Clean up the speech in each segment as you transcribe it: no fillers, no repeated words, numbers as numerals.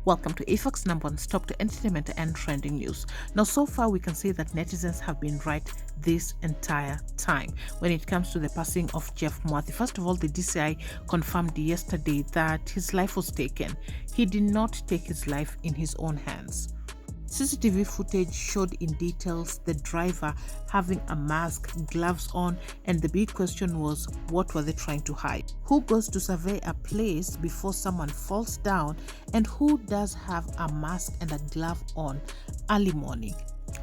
Welcome to AFAX number one stop to entertainment and trending news. Now, so far we can see that netizens have been right this entire time when it comes to the passing of Jeff Mwathi. First of all, the DCI confirmed yesterday that his life was taken. He did not take his life in his own hands. CCTV footage showed in details the driver having a mask, gloves on, and the big question was, what were they trying to hide? Who goes to survey a place before someone falls down, and who does have a mask and a glove on early morning?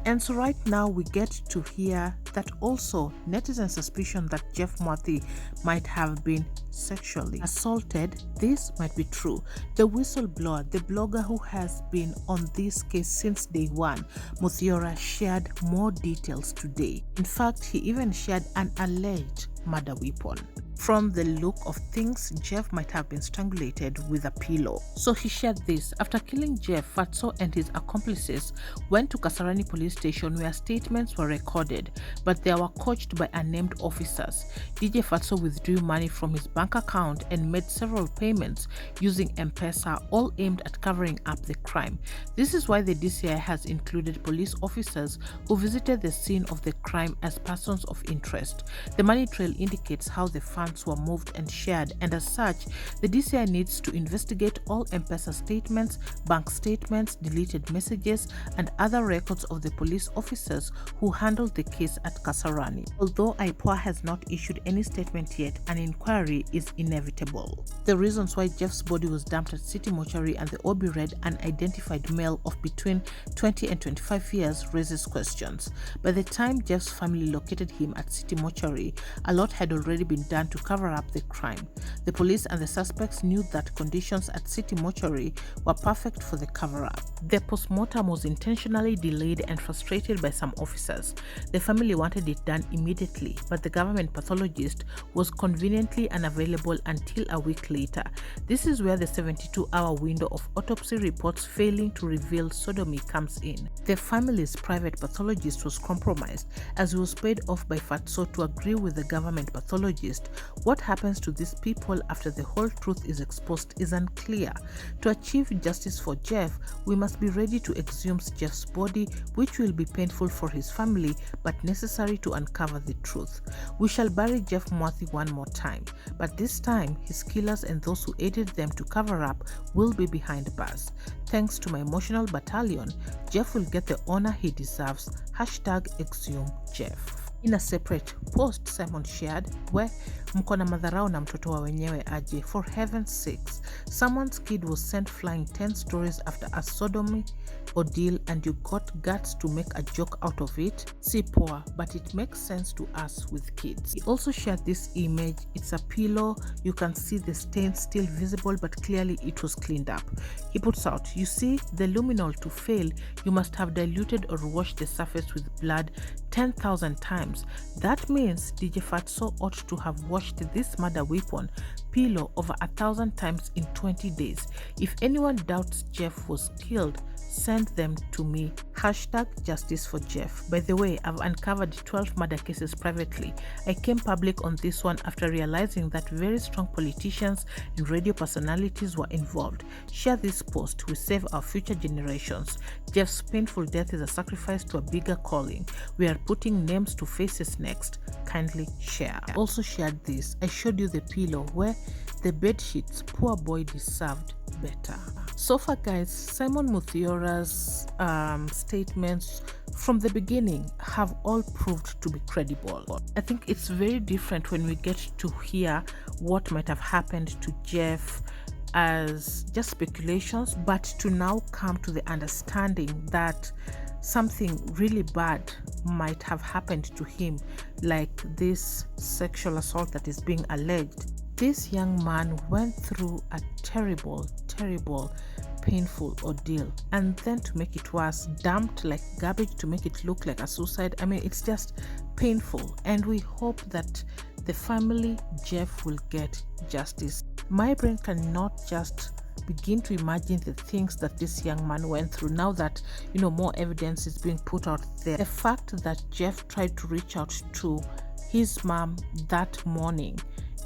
And so right now we get to hear that also netizen suspicion that Jeff Mwathi might have been sexually assaulted. This might be true. The whistleblower, the blogger who has been on this case since day one, Muthiora, shared more details today. In fact, he even shared an alleged murder weapon. From the look of things, Jeff might have been strangulated with a pillow. So he shared this. After killing Jeff, Fatxo and his accomplices went to Kasarani police station where statements were recorded, but they were coached by unnamed officers. DJ Fatxo withdrew money from his bank account and made several payments using M-Pesa, all aimed at covering up the crime. This is why the DCI has included police officers who visited the scene of the crime as persons of interest. The money trail indicates how the funds were moved and shared, and as such, the DCI needs to investigate all M-Pesa statements, bank statements, deleted messages, and other records of the police officers who handled the case at Kasarani. Although IPOA has not issued any statement yet, an inquiry is inevitable. The reasons why Jeff's body was dumped at City Mortuary and the Obi read unidentified male of between 20 and 25 years raises questions. By the time Jeff's family located him at City Mortuary, a lot had already been done to cover up the crime. The police and the suspects knew that conditions at City Mortuary were perfect for the cover-up. The post-mortem was intentionally delayed and frustrated by some officers. The family wanted it done immediately, but the government pathologist was conveniently unavailable until a week later. This is where the 72-hour window of autopsy reports failing to reveal sodomy comes in. The family's private pathologist was compromised as he was paid off by Fatxo to agree with the government pathologist. What happens to these people after the whole truth is exposed is unclear. To achieve justice for Jeff, we must be ready to exhume Jeff's body, which will be painful for his family but necessary to uncover the truth. We shall bury Jeff Mwathi one more time, but this time his killers and those who aided them to cover up will be behind bars. Thanks to my emotional battalion, Jeff will get the honor he deserves. #exhume Jeff. In a separate post Simon shared where mkona madharau na mtoto wa wenyewe aje, for heaven's sakes, someone's kid was sent flying 10 stories after a sodomy ordeal and you got guts to make a joke out of it. See poor, but it makes sense to us with kids. He also shared this image. It's a pillow. You can see the stain still visible, but clearly it was cleaned up. He puts out, you see, the luminol to fail, you must have diluted or washed the surface with blood 10,000 times. That means DJ Fatxo ought to have washed this murder weapon pillow over 1,000 times in 20 days. If anyone doubts Jeff was killed, send them to me. #justice for Jeff. By the way, I've uncovered 12 murder cases privately. I came public on this one after realizing that very strong politicians and radio personalities were involved. Share this post. We save our future generations. Jeff's painful death is a sacrifice to a bigger calling. We are putting names to faces next. Kindly share. I also shared this. I showed you the pillow where the bed sheets, poor boy deserved better. So far guys, Simon Muthiora's statements from the beginning have all proved to be credible. I think it's very different when we get to hear what might have happened to Jeff as just speculations, but to now come to the understanding that something really bad might have happened to him, like this sexual assault that is being alleged. This young man went through a terrible, painful ordeal, and then to make it worse, dumped like garbage to make it look like a suicide. I mean, it's just painful, and we hope that the family, Jeff, will get justice. My brain cannot just begin to imagine the things that this young man went through now that, more evidence is being put out there. The fact that Jeff tried to reach out to his mom that morning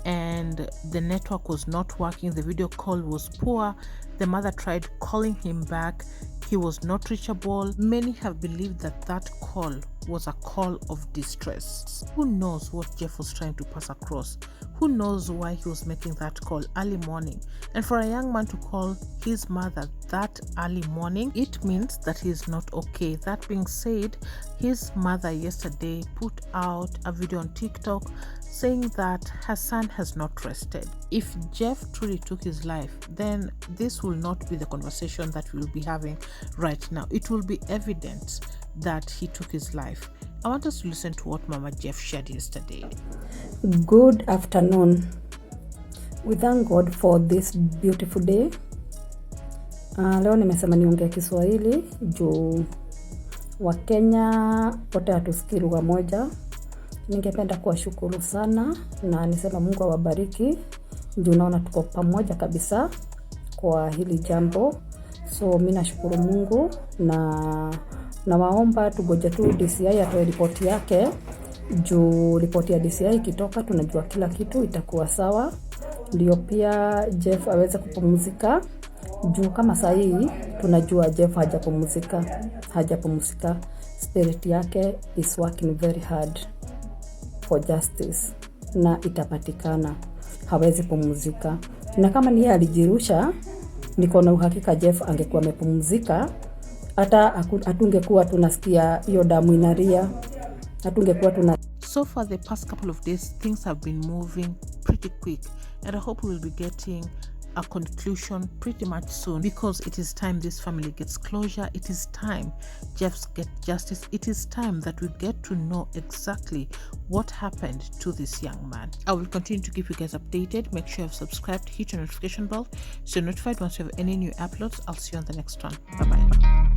and the network was not working. The video call was poor. The mother tried calling him back. He was not reachable. Many have believed that that call was a call of distress. Who knows what Jeff was trying to pass across? Who knows why he was making that call early morning? And for a young man to call his mother that early morning, it means that he is not okay. That being said, his mother yesterday put out a video on TikTok saying that her son has not rested. If Jeff truly took his life, then this will not be the conversation that we'll be having right now. It will be evident that he took his life. I want us to listen to what Mama Jeff shared yesterday. Good afternoon. We thank God for this beautiful day. Leo nimesema niongee Kiswahili juu Wakenya wote hatusikii lugha moja. Ningependa kuwashukuru sana na nisema Mungu awabariki juu naona tuko pamoja kabisa kwa hili jambo. So mimi nashukuru Mungu na waomba tugoje tu DCI atoe ripoti yake. Juu ripoti ya DCI ikitoka tunajua kila kitu itakuwa sawa. Ndio pia Jeff aweze kupumzika. Juu kama saa hii tunajua Jeff hajapumzika. Spirit yake is working very hard for justice na itapatikana. Hawezi pumzika. Na kama ni yeye alijirusha, niko na uhakika Jeff angekuwa amepumzika. Hata hatungekuwa tunasikia hiyo damu inalia. So far the past couple of days, things have been moving pretty quick, and I hope we will be getting a conclusion pretty much soon, because it is time this family gets closure. It is time Jeffs get justice. It is time that we get to know exactly what happened to this young man. I will continue to keep you guys updated. Make sure you have subscribed, hit your notification bell so you're notified once you have any new uploads. I'll see you on the next one. Bye bye.